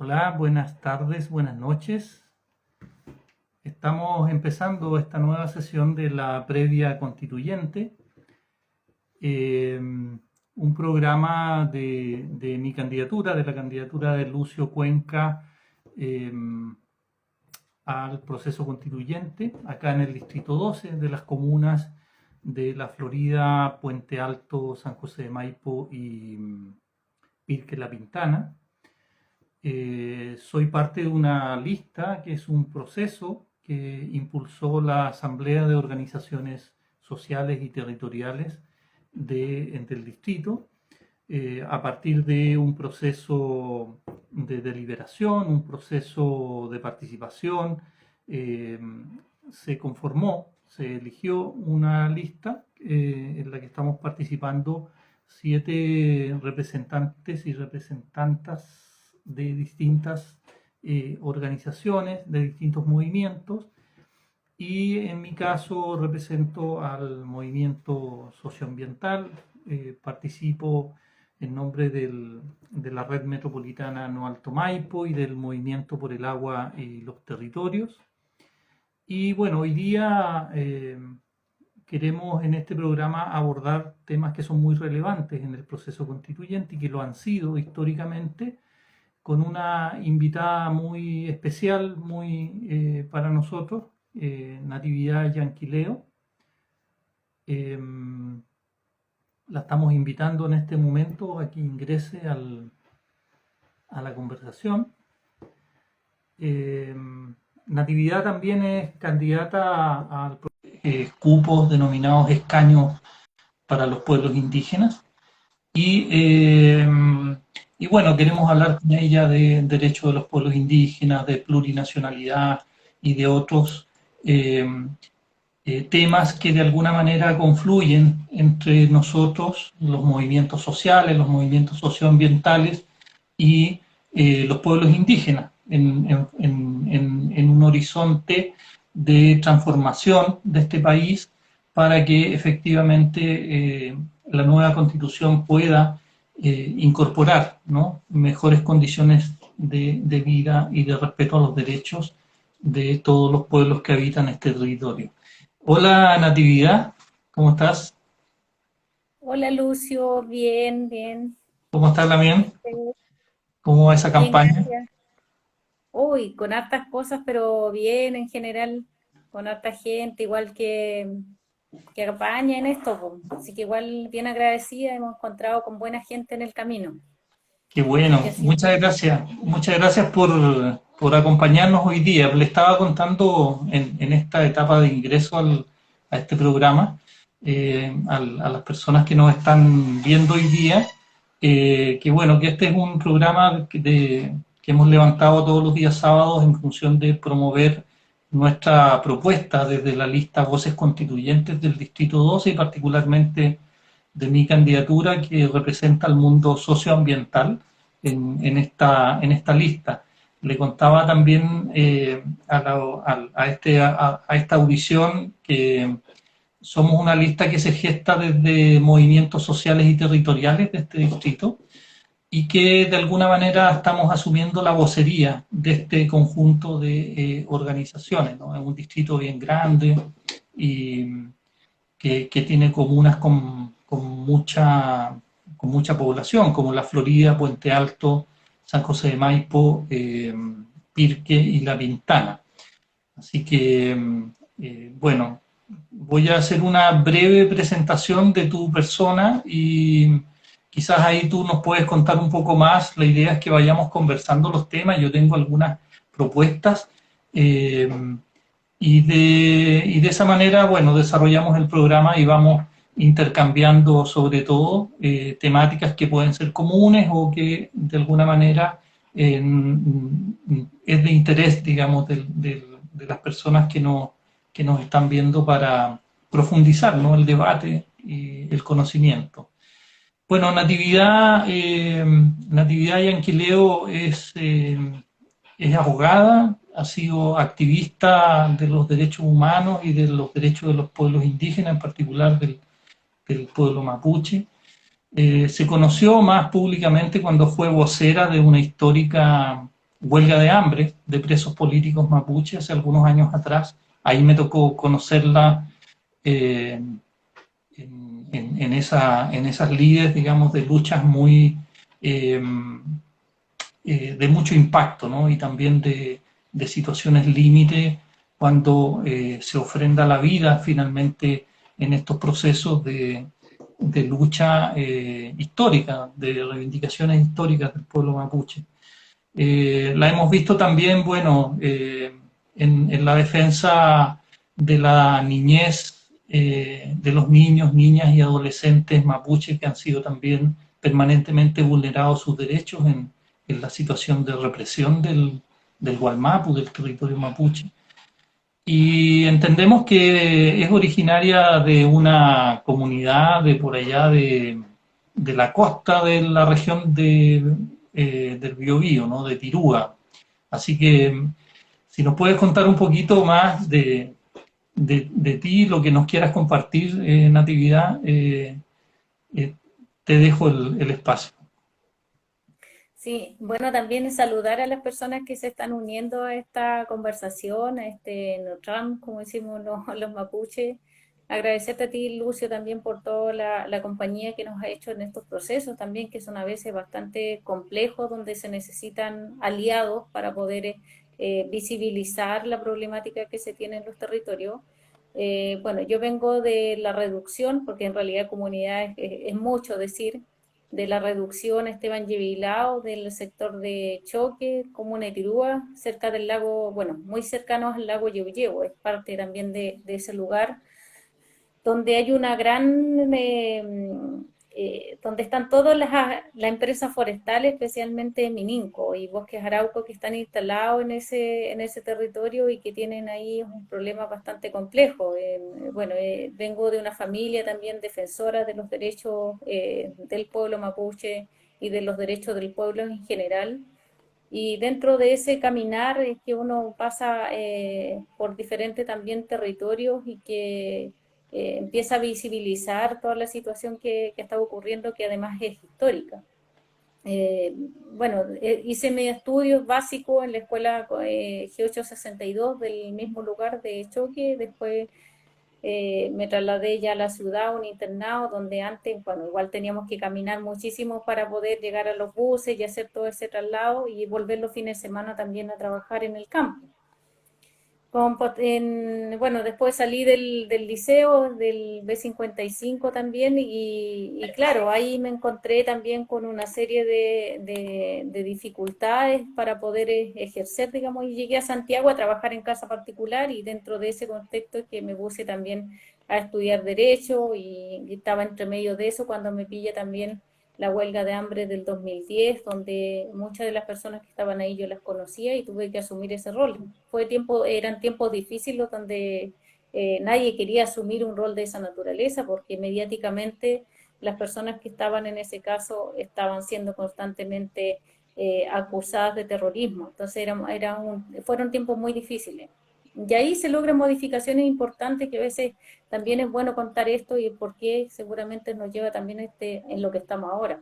Hola, buenas tardes, buenas noches. Estamos empezando esta nueva sesión de la previa constituyente, un programa de mi candidatura, de la candidatura de Lucio Cuenca eh, al proceso constituyente, acá en el Distrito 12 de las comunas de La Florida, Puente Alto, San José de Maipo y Pirque La Pintana. Soy parte de una lista que es un proceso que impulsó la Asamblea de Organizaciones Sociales y Territoriales del distrito, a partir de un proceso de deliberación, un proceso de participación. eh, se eligió una lista en la que estamos participando 7 representantes y representantas de distintas organizaciones, de distintos movimientos, y en mi caso represento al movimiento socioambiental. Participo en nombre de la Red Metropolitana No Alto Maipo y del Movimiento por el Agua y los Territorios. Y bueno, hoy día queremos en este programa abordar temas que son muy relevantes en el proceso constituyente y que lo han sido históricamente, con una invitada muy especial, muy para nosotros, Natividad Yanquileo. Eh, la estamos invitando en este momento a que ingrese a la conversación. Eh, Natividad también es candidata a cupos denominados escaños para los pueblos indígenas. Y, eh, y bueno, queremos hablar con ella de derechos de los pueblos indígenas, de plurinacionalidad y de otros eh, temas que de alguna manera confluyen entre nosotros, los movimientos sociales, los movimientos socioambientales y los pueblos indígenas en un horizonte de transformación de este país para que efectivamente la nueva constitución pueda incorporar, ¿no?, mejores condiciones de vida y de respeto a los derechos de todos los pueblos que habitan este territorio. Hola Natividad, ¿cómo estás? Hola Lucio, bien, bien. ¿Cómo estás, Lamien? Eh, ¿Cómo va esa Bien, campaña? gracias. Uy, con hartas cosas, pero bien en general, con harta gente, igual que acompaña en esto, po. Así que igual bien agradecida, hemos encontrado con buena gente en el camino. Qué Así que bueno, ha sido bien. muchas gracias por acompañarnos hoy día. Le estaba contando en esta etapa de ingreso a este programa a las personas que nos están viendo hoy día, que bueno, que este es un programa que hemos levantado todos los días sábados en función de promover nuestra propuesta desde la lista Voces Constituyentes del Distrito 12 y particularmente de mi candidatura que representa al mundo socioambiental en esta lista. Le contaba también a esta audición que somos una lista que se gesta desde movimientos sociales y territoriales de este distrito y que de alguna manera estamos asumiendo la vocería de este conjunto de organizaciones, ¿no? Es un distrito bien grande y que tiene comunas con mucha población, como La Florida, Puente Alto, San José de Maipo, Pirque y La Pintana. Así que, bueno, voy a hacer una breve presentación de tu persona y quizás ahí tú nos puedes contar un poco más. La idea es que vayamos conversando los temas. Yo tengo algunas propuestas eh, y de esa manera, bueno, desarrollamos el programa y vamos intercambiando sobre todo temáticas que pueden ser comunes o que de alguna manera eh, es de interés, digamos, de las personas que nos están viendo para profundizar, ¿no?, el debate y el conocimiento. Bueno, Natividad Yanquileo es abogada, ha sido activista de los derechos humanos y de los derechos de los pueblos indígenas, en particular del pueblo mapuche. Se conoció más públicamente cuando fue vocera de una histórica huelga de hambre de presos políticos mapuche hace algunos años atrás. Ahí me tocó conocerla eh, en esas lides, digamos, de luchas muy eh, de mucho impacto, ¿no? Y también de situaciones límite cuando se ofrenda la vida finalmente en estos procesos de lucha histórica, de reivindicaciones históricas del pueblo mapuche. La hemos visto también, bueno, en la defensa de la niñez, de los niños, niñas y adolescentes mapuches que han sido también permanentemente vulnerados sus derechos en la situación de represión del Gualmapu, del territorio mapuche. Y entendemos que es originaria de una comunidad de por allá de la costa de la región del Biobío, ¿no? De Tirúa. Así que si nos puedes contar un poquito más de ti, lo que nos quieras compartir, Natividad, eh, te dejo el espacio. Sí, bueno, también saludar a las personas que se están uniendo a esta conversación, a este NOTRAM, como decimos los mapuches. Agradecerte a ti, Lucio, también por toda la compañía que nos ha hecho en estos procesos también, que son a veces bastante complejos, donde se necesitan aliados para poder visibilizar la problemática que se tiene en los territorios. Bueno, yo vengo de la reducción, porque en realidad comunidad es mucho decir, de la reducción Esteban Llevilao, del sector de Choque, comuna de Tirúa, cerca del lago, bueno, muy cercanos al lago Yeuyeu, es parte también de ese lugar, donde hay una gran, donde están todas las empresas forestales, especialmente Mininco y Bosques Arauco, que están instalados en ese territorio y que tienen ahí un problema bastante complejo. Bueno, vengo de una familia también defensora de los derechos del pueblo mapuche y de los derechos del pueblo en general. Y dentro de ese caminar es que uno pasa por diferentes también territorios y que empieza a visibilizar toda la situación que está ocurriendo, que además es histórica. Bueno, hice mis estudios básicos en la escuela G862 del mismo lugar de Choque, después me trasladé ya a la ciudad, un internado, donde antes, bueno, igual teníamos que caminar muchísimo para poder llegar a los buses y hacer todo ese traslado y volver los fines de semana también a trabajar en el campo. Bueno, después salí del liceo, del B55 también, y claro, ahí me encontré también con una serie de dificultades para poder ejercer, digamos, y llegué a Santiago a trabajar en casa particular y dentro de ese contexto es que me puse también a estudiar Derecho y estaba entre medio de eso cuando me pilla también la huelga de hambre del 2010, donde muchas de las personas que estaban ahí yo las conocía y tuve que asumir ese rol. Eran tiempos difíciles donde nadie quería asumir un rol de esa naturaleza porque mediáticamente las personas que estaban en ese caso estaban siendo constantemente acusadas de terrorismo. Entonces fueron tiempos muy difíciles. Y ahí se logran modificaciones importantes que a veces también es bueno contar esto y por qué seguramente nos lleva también en lo que estamos ahora.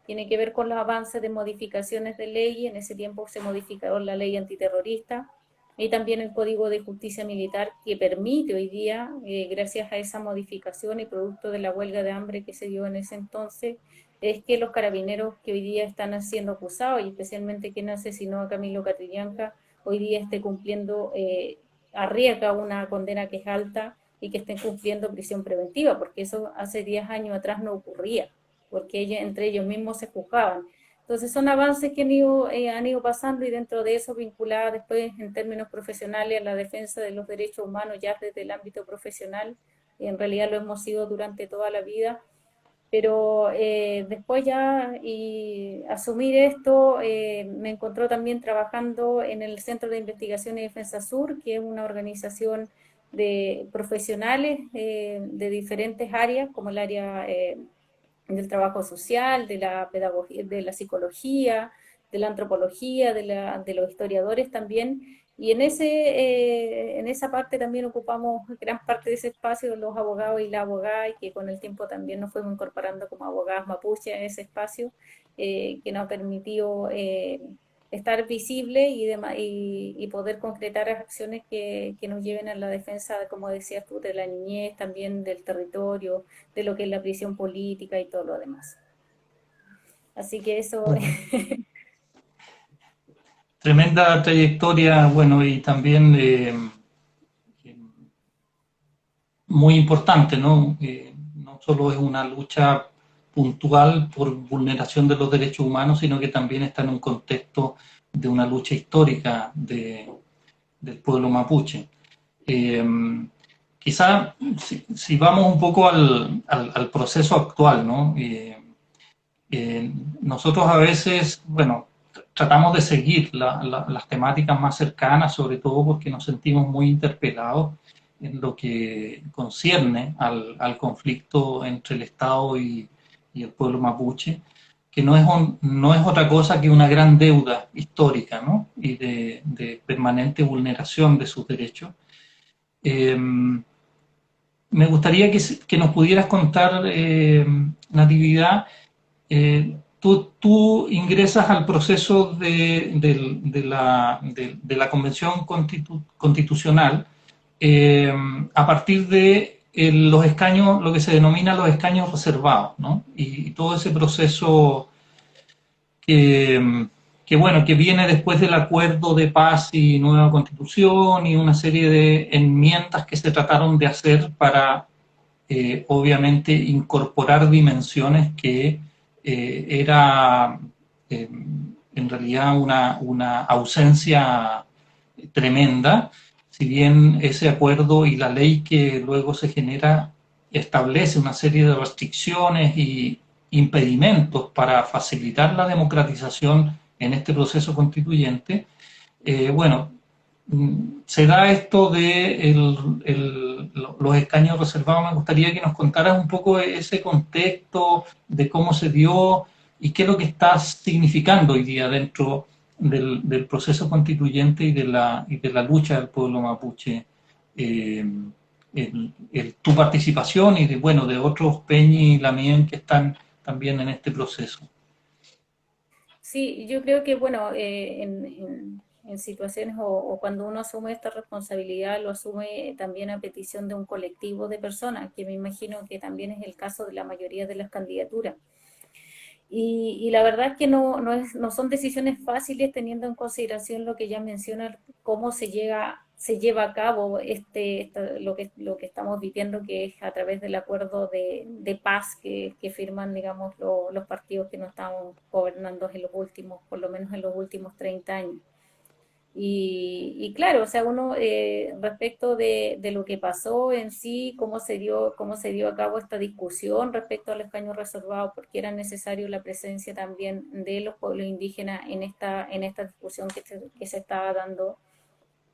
Tiene que ver con los avances de modificaciones de ley, en ese tiempo se modificó la ley antiterrorista y también el Código de Justicia Militar que permite hoy día, gracias a esa modificación y producto de la huelga de hambre que se dio en ese entonces, es que los carabineros que hoy día están siendo acusados y especialmente quien asesinó a Camilo Catrillanca, hoy día esté cumpliendo, arriesga una condena que es alta y que estén cumpliendo prisión preventiva, porque eso hace 10 años atrás no ocurría, porque entre ellos mismos se juzgaban. Entonces son avances que han ido pasando y dentro de eso vinculada después en términos profesionales a la defensa de los derechos humanos ya desde el ámbito profesional, y en realidad lo hemos sido durante toda la vida, pero después ya y asumir esto me encontró también trabajando en el Centro de Investigación y Defensa Sur, que es una organización de profesionales de diferentes áreas, como el área del trabajo social, de la pedagogía, de la psicología, de la antropología, de los historiadores también. Y en esa parte también ocupamos gran parte de ese espacio los abogados y la abogada, y que con el tiempo también nos fuimos incorporando como abogadas mapuche a ese espacio, que nos ha permitido estar visible y poder concretar acciones que nos lleven a la defensa, como decías tú, de la niñez, también del territorio, de lo que es la prisión política y todo lo demás. Así que eso, Tremenda trayectoria, bueno, y también muy importante, ¿no? No solo es una lucha puntual por vulneración de los derechos humanos, sino que también está en un contexto de una lucha histórica del pueblo mapuche. Eh, Quizá si vamos un poco al proceso actual, ¿no? Nosotros a veces, bueno, tratamos de seguir las temáticas más cercanas, sobre todo porque nos sentimos muy interpelados en lo que concierne al conflicto entre el Estado y el pueblo mapuche, que no es otra cosa que una gran deuda histórica, ¿no? Y de permanente vulneración de sus derechos. Eh, Me gustaría que nos pudieras contar, Natividad, tú ingresas al proceso de la Convención Constitucional a partir de los escaños, lo que se denomina los escaños reservados, ¿no? Y todo ese proceso que, que, bueno, que viene después del acuerdo de paz y nueva constitución y una serie de enmiendas que se trataron de hacer para obviamente incorporar dimensiones que era en realidad una ausencia tremenda, si bien ese acuerdo y la ley que luego se genera establece una serie de restricciones y impedimentos para facilitar la democratización en este proceso constituyente, bueno, se da esto de los escaños reservados. Me gustaría que nos contaras un poco ese contexto, de cómo se dio y qué es lo que está significando hoy día dentro del proceso constituyente y de la lucha del pueblo mapuche. Eh, Tu participación y de, bueno, de otros Peñi y Lamien que están también en este proceso. sí, yo creo que, bueno, en situaciones o cuando uno asume esta responsabilidad, lo asume también a petición de un colectivo de personas, que me imagino que también es el caso de la mayoría de las candidaturas. Y la verdad es que no son decisiones fáciles teniendo en consideración lo que ya menciona, cómo se lleva a cabo lo que estamos viviendo, que es a través del acuerdo de paz que firman, digamos, los partidos que no estamos gobernando en los últimos, por lo menos en los últimos 30 años. Y claro, o sea, uno respecto de lo que pasó en sí, cómo se dio a cabo esta discusión respecto al escaño reservado, porque era necesario la presencia también de los pueblos indígenas en esta discusión que se estaba dando.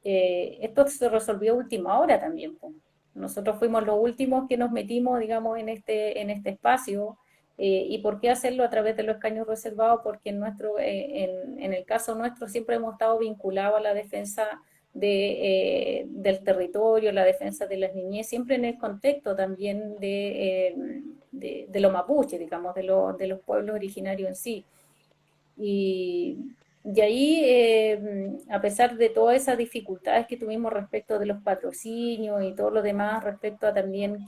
Esto se resolvió a última hora también, pues. Nosotros fuimos los últimos que nos metimos, digamos, en este espacio. ¿Y por qué hacerlo a través de los escaños reservados? Porque en el caso nuestro siempre hemos estado vinculados a la defensa del territorio, la defensa de las niñez, siempre en el contexto también de lo mapuche, digamos, de los pueblos originarios en sí. Y, y ahí, a pesar de todas esas dificultades que tuvimos respecto de los patrocinios y todo lo demás, respecto a también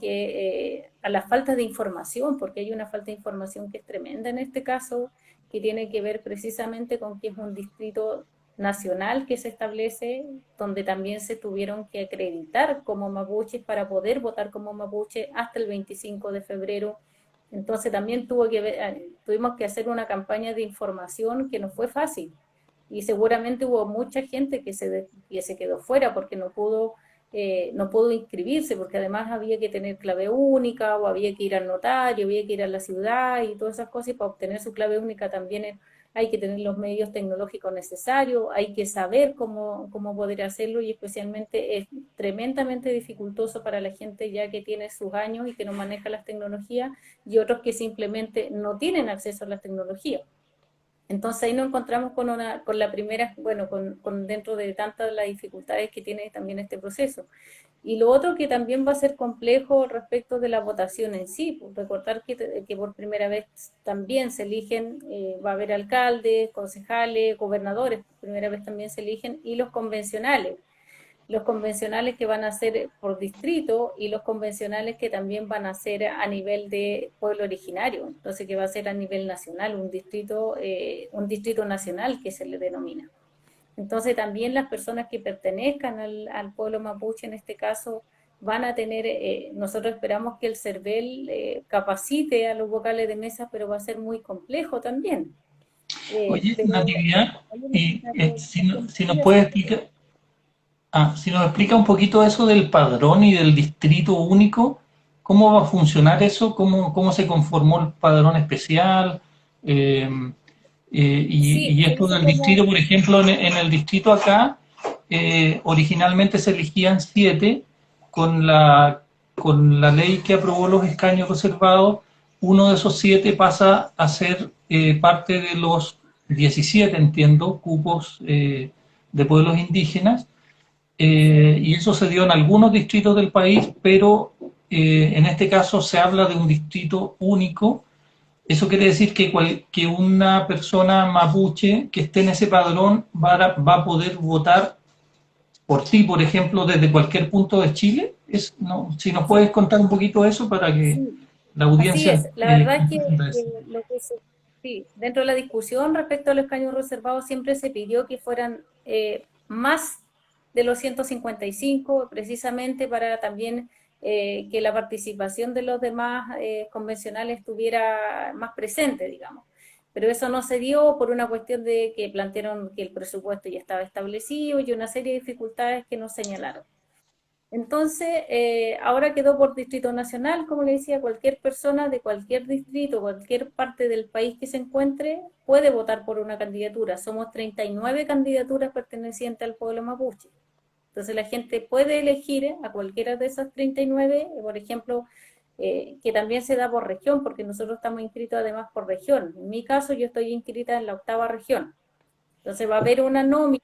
a la falta de información, porque hay una falta de información que es tremenda en este caso, que tiene que ver precisamente con que es un distrito nacional que se establece, donde también se tuvieron que acreditar como mapuches para poder votar como mapuche hasta el 25 de febrero. Entonces también tuvimos que hacer una campaña de información que no fue fácil y seguramente hubo mucha gente que se quedó fuera porque no pudo inscribirse, porque además había que tener clave única o había que ir al notario, había que ir a la ciudad y todas esas cosas, y para obtener su clave única también hay que tener los medios tecnológicos necesarios, hay que saber cómo poder hacerlo, y especialmente es tremendamente dificultoso para la gente ya que tiene sus años y que no maneja las tecnologías, y otros que simplemente no tienen acceso a las tecnologías. Entonces ahí nos encontramos con la primera, bueno, con dentro de tantas las dificultades que tiene también este proceso. Y lo otro que también va a ser complejo respecto de la votación en sí, pues recordar que por primera vez también se eligen, va a haber alcaldes, concejales, gobernadores, por primera vez también se eligen, y los convencionales que van a ser por distrito y los convencionales que también van a ser a nivel de pueblo originario, entonces que va a ser a nivel nacional, un distrito nacional que se le denomina. Entonces también las personas que pertenezcan al pueblo mapuche en este caso van a tener, nosotros esperamos que el CERVEL capacite a los vocales de mesa, pero va a ser muy complejo también. Oye, Pero Natividad, hay y una si nos tecnología. puede explicar, si nos explica un poquito eso del padrón y del distrito único, ¿cómo va a funcionar eso? ¿Cómo se conformó el padrón especial? Eh, Sí, y se esto hizo del como, distrito, por ejemplo, en el distrito acá, originalmente se elegían 7, con la ley que aprobó los escaños reservados, uno de esos 7 pasa a ser parte de los 17, entiendo, cupos de pueblos indígenas, sí. y eso se dio en algunos distritos del país, pero en este caso se habla de un distrito único. Eso quiere decir que una persona mapuche que esté en ese padrón va a poder votar por ti, por ejemplo, desde cualquier punto de Chile. No, si nos puedes Sí, contar un poquito eso para que sí, la así audiencia es. La verdad es entienda eso. lo que sí, dentro de la discusión respecto a los escaños reservados siempre se pidió que fueran más de los 155, precisamente para también que la participación de los demás convencionales estuviera más presente, digamos. Pero eso no se dio por una cuestión de que plantearon que el presupuesto ya estaba establecido y una serie de dificultades que nos señalaron. Entonces, ahora quedó por Distrito Nacional, como le decía, cualquier persona de cualquier distrito, cualquier parte del país que se encuentre, puede votar por una candidatura. Somos 39 candidaturas pertenecientes al pueblo mapuche. Entonces, la gente puede elegir a cualquiera de esas 39, por ejemplo, que también se da por región, porque nosotros estamos inscritos además por región. En mi caso, yo estoy inscrita en la 8ª región. Entonces, va a haber una nómina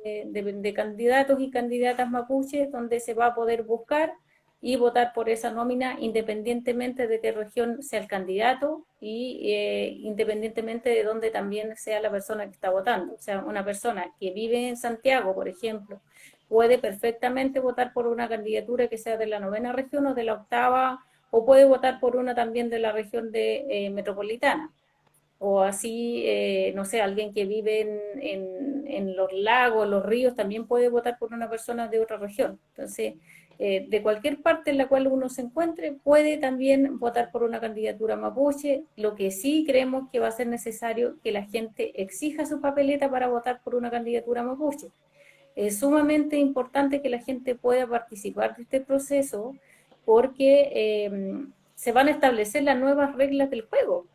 de candidatos y candidatas mapuches donde se va a poder buscar y votar por esa nómina independientemente de qué región sea el candidato y independientemente de dónde también sea la persona que está votando. O sea, una persona que vive en Santiago, por ejemplo, puede perfectamente votar por una candidatura que sea de la 9ª región o de la 8ª, o puede votar por una también de la región de metropolitana o así, no sé, alguien que vive en los lagos, los ríos, también puede votar por una persona de otra región. Entonces, de cualquier parte en la cual uno se encuentre, puede también votar por una candidatura mapuche. Lo que sí creemos que va a ser necesario que la gente exija su papeleta para votar por una candidatura mapuche. Es sumamente importante que la gente pueda participar de este proceso porque se van a establecer las nuevas reglas del juego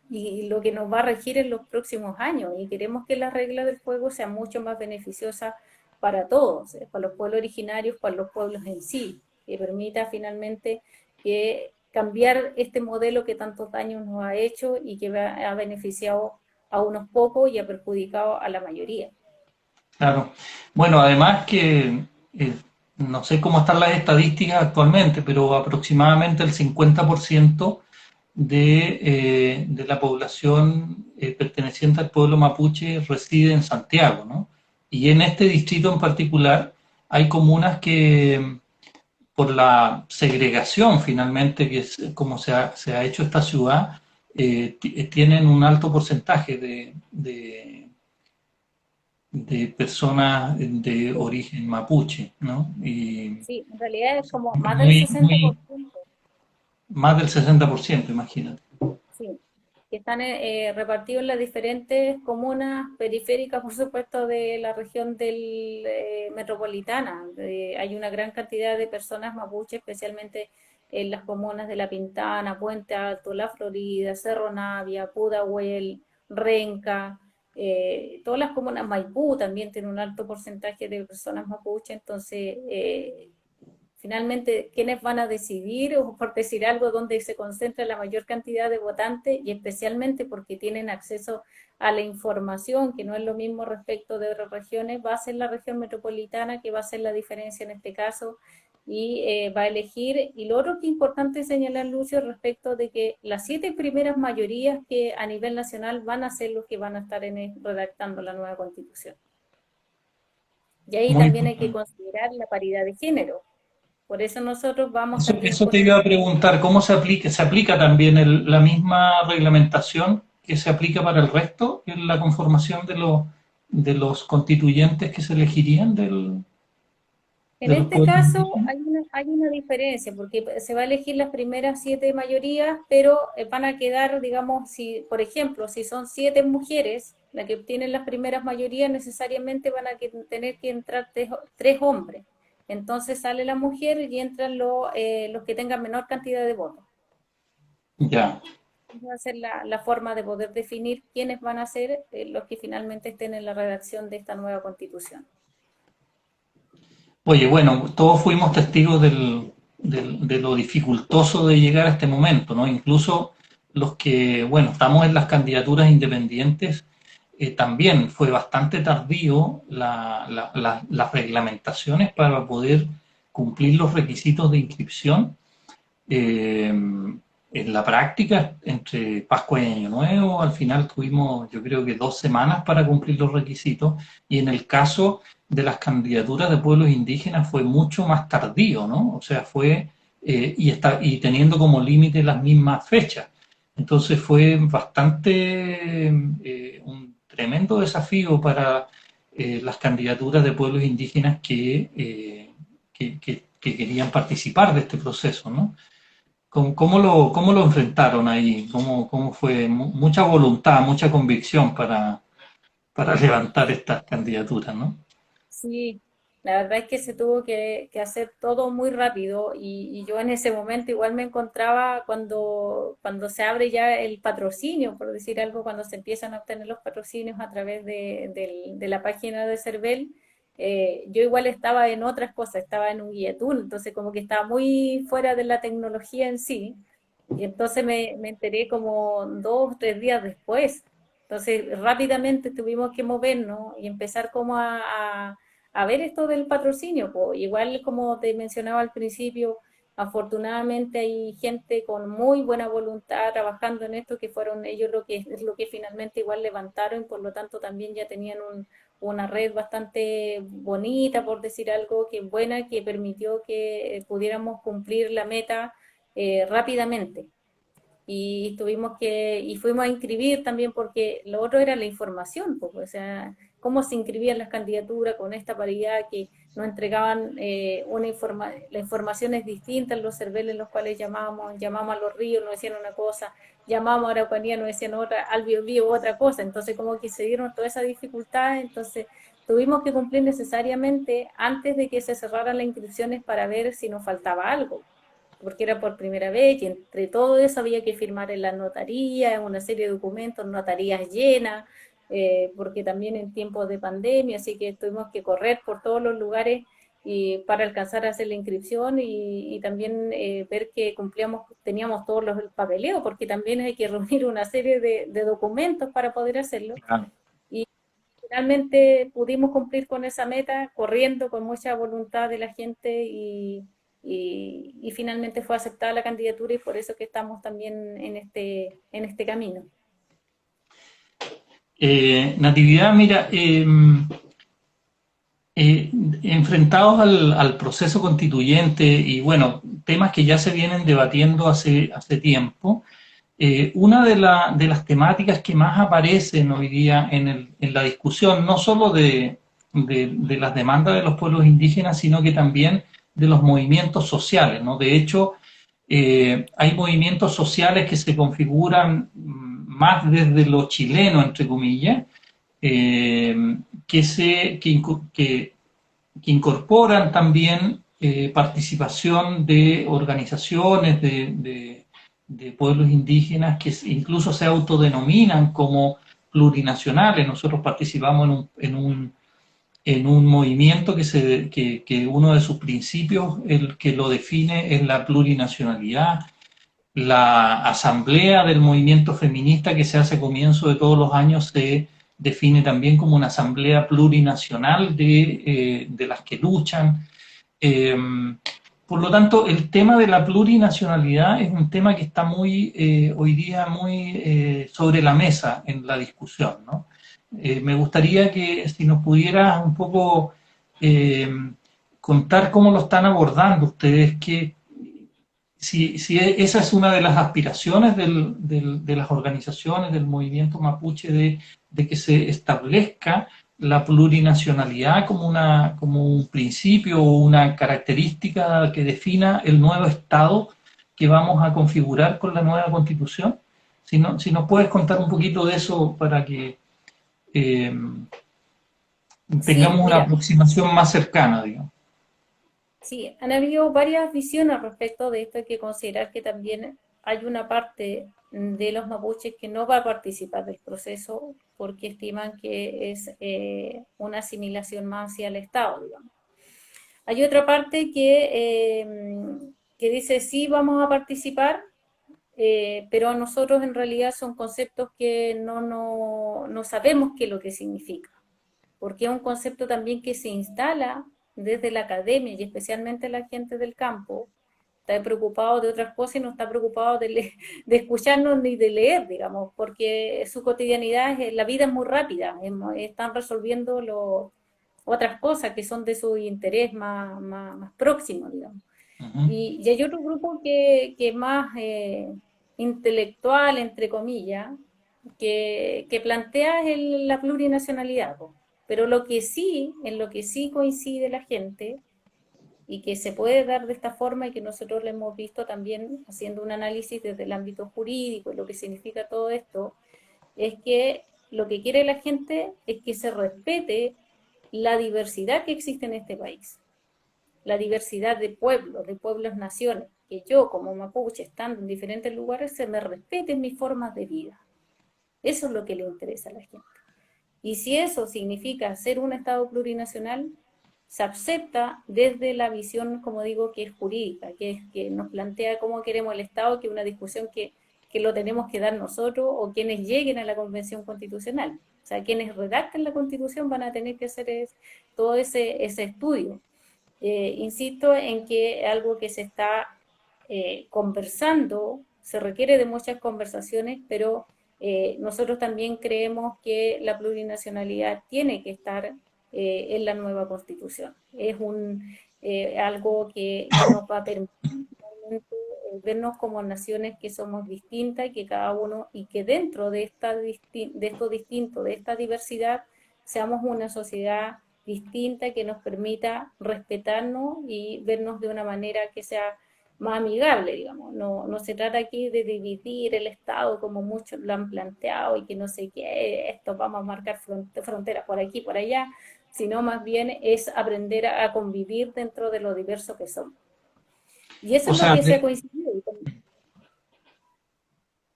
y lo que nos va a regir en los próximos años. Y queremos que las reglas del juego sean mucho más beneficiosas para todos, para los pueblos originarios, para los pueblos en sí, que permita finalmente que cambiar este modelo que tantos daños nos ha hecho y que ha beneficiado a unos pocos y ha perjudicado a la mayoría. Claro. Bueno, además que no sé cómo están las estadísticas actualmente, pero aproximadamente el 50% de la población perteneciente al pueblo mapuche reside en Santiago, ¿no? Y en este distrito en particular hay comunas que, por la segregación finalmente, que es como se ha hecho esta ciudad, tienen un alto porcentaje de personas de Sí, origen mapuche, ¿no? Y sí, en realidad es como más del muy, muy, 60%. más del 60%, imagínate. Sí, que están repartidos en las diferentes comunas periféricas, por supuesto, de la región del, metropolitana. Hay una gran cantidad de personas mapuche, especialmente en las comunas de La Pintana, Puente Alto, La Florida, Cerro Navia, Pudahuel, Renca, todas las comunas, Maipú también tiene un alto porcentaje de personas mapuche, entonces finalmente quiénes van a decidir, o por decir algo, donde se concentra la mayor cantidad de votantes, y especialmente porque tienen acceso a la información, que no es lo mismo respecto de otras regiones, va a ser la región metropolitana que va a hacer la diferencia en este caso, y va a elegir. Y lo otro que es importante señalar, Lucio, respecto de que las 7 primeras mayorías que a nivel nacional van a ser los que van a estar redactando la nueva Constitución. Y ahí Muy también hay que importante. considerar la paridad de género. Por eso nosotros vamos también Eso con te iba a preguntar, ¿cómo se aplica también la misma reglamentación que se aplica para el resto en la conformación de los constituyentes que se elegirían En de los este pueblos caso indígenas? hay una diferencia, porque se va a elegir las primeras 7 mayorías, pero van a quedar, digamos, si, por ejemplo, si son 7 mujeres las que obtienen las primeras mayorías, necesariamente van a tener que entrar 3 hombres. Entonces sale la mujer y entran los que tengan menor cantidad de votos. Ya. Esa va a ser la forma de poder definir quiénes van a ser los que finalmente estén en la redacción de esta nueva constitución. Oye, bueno, todos fuimos testigos de lo dificultoso de llegar a este momento, ¿no? Incluso los que, bueno, estamos en las candidaturas independientes, también fue bastante tardío las reglamentaciones para poder cumplir los requisitos de inscripción. En la práctica, entre Pascua y Año Nuevo, al final tuvimos, yo creo que 2 semanas para cumplir los requisitos, y en el caso de las candidaturas de pueblos indígenas fue mucho más tardío, ¿no? O sea, fue, y teniendo como límite las mismas fechas. Entonces fue bastante, un tremendo desafío para las candidaturas de pueblos indígenas que querían participar de este proceso, ¿no? ¿Cómo lo enfrentaron ahí? ¿Cómo fue? Mucha voluntad, mucha convicción para levantar estas candidaturas, ¿no? Sí, la verdad es que se tuvo que hacer todo muy rápido, y yo en ese momento igual me encontraba cuando se abre ya el patrocinio, por decir algo, cuando se empiezan a obtener los patrocinios a través de la página de CERVEL. Yo igual estaba en otras cosas, estaba en un guiatún, entonces como que estaba muy fuera de la tecnología en sí, y entonces me enteré como 2 o 3 días después. Entonces rápidamente tuvimos que movernos y empezar como a ver esto del patrocinio. Pues igual, como te mencionaba al principio, afortunadamente hay gente con muy buena voluntad trabajando en esto, que fueron ellos lo que finalmente igual levantaron, y por lo tanto también ya tenían una red bastante bonita, por decir algo, que buena, que permitió que pudiéramos cumplir la meta rápidamente. Y fuimos a inscribir también, porque lo otro era la información, pues, o sea, cómo se inscribían las candidaturas con esta paridad, que nos entregaban la información es distinta en los CERVEL en los cuales llamamos a Los Ríos, nos decían una cosa, llamamos a Araucanía, nos decían otra, al Biobío otra cosa. Entonces como que se dieron toda esa dificultad. Entonces tuvimos que cumplir necesariamente antes de que se cerraran las inscripciones para ver si nos faltaba algo, porque era por primera vez, y entre todo eso había que firmar en la notaría, en una serie de documentos, notarías llenas, porque también en tiempos de pandemia, así que tuvimos que correr por todos los lugares y para alcanzar a hacer la inscripción, y también ver que teníamos todos los papeleos, porque también hay que reunir una serie de documentos para poder hacerlo. Claro. Y finalmente pudimos cumplir con esa meta, corriendo con mucha voluntad de la gente, y finalmente fue aceptada la candidatura, y por eso que estamos también en este camino. Natividad, mira, enfrentados al proceso constituyente y bueno, temas que ya se vienen debatiendo hace tiempo, una de las temáticas que más aparecen hoy día en la discusión, no solo de las demandas de los pueblos indígenas, sino que también de los movimientos sociales, ¿no? De hecho, hay movimientos sociales que se configuran más desde lo chileno, entre comillas, eh, que incorporan también participación de organizaciones de pueblos indígenas que incluso se autodenominan como plurinacionales. Nosotros participamos en un movimiento que uno de sus principios, el que lo define, es la plurinacionalidad. La asamblea del movimiento feminista que se hace a comienzo de todos los años se define también como una asamblea plurinacional de las que luchan. Eh, por lo tanto, el tema de la plurinacionalidad es un tema que está hoy día muy sobre la mesa en la discusión, ¿no? Me gustaría que si nos pudieras un poco eh, contar cómo lo están abordando ustedes, si esa es una de las aspiraciones de las organizaciones del movimiento mapuche de que se establezca la plurinacionalidad como un principio o una característica que defina el nuevo Estado que vamos a configurar con la nueva Constitución. Si nos puedes contar un poquito de eso para que eh, Sí, tengamos una mira, aproximación más cercana, digamos. sí, han habido varias visiones respecto de esto. Hay que considerar que también hay una parte de los mapuches que no va a participar del proceso porque estiman que es una asimilación más hacia el Estado, digamos. Hay otra parte que dice sí, vamos a participar, pero a nosotros en realidad son conceptos que no sabemos qué es lo que significa, porque es un concepto también que se instala desde la academia y especialmente la gente del campo. Está preocupado de otras cosas y no está preocupado de escucharnos ni de leer, digamos, porque su cotidianidad, la vida es muy rápida, están resolviendo otras cosas que son de su interés más próximo, digamos. Uh -huh. Y hay otro grupo que es más intelectual, entre comillas, que plantea la plurinacionalidad, po. Pero en lo que sí coincide la gente y que se puede dar de esta forma y que nosotros lo hemos visto también haciendo un análisis desde el ámbito jurídico y lo que significa todo esto, es que lo que quiere la gente es que se respete la diversidad que existe en este país, la diversidad de pueblos, naciones, que yo como mapuche, estando en diferentes lugares, se me respeten mis formas de vida. Eso es lo que le interesa a la gente. Y si eso significa ser un Estado plurinacional, se acepta desde la visión, como digo, que es jurídica, que nos plantea cómo queremos el Estado, que es una discusión que lo tenemos que dar nosotros o quienes lleguen a la Convención Constitucional. O sea, quienes redacten la Constitución van a tener que hacer todo ese estudio. Insisto en que algo que se está conversando, se requiere de muchas conversaciones, pero nosotros también creemos que la plurinacionalidad tiene que estar en la nueva constitución. Es algo que nos va a permitir vernos como naciones que somos distintas y que cada uno, y que dentro de esto distinto, de esta diversidad, seamos una sociedad distinta que nos permita respetarnos y vernos de una manera que sea más amigable, digamos. No se trata aquí de dividir el Estado como muchos lo han planteado y que no sé qué, esto vamos a marcar fronteras por aquí, por allá, sino más bien es aprender a convivir dentro de lo diverso que somos. Y eso O es lo sea, que se ha coincidido.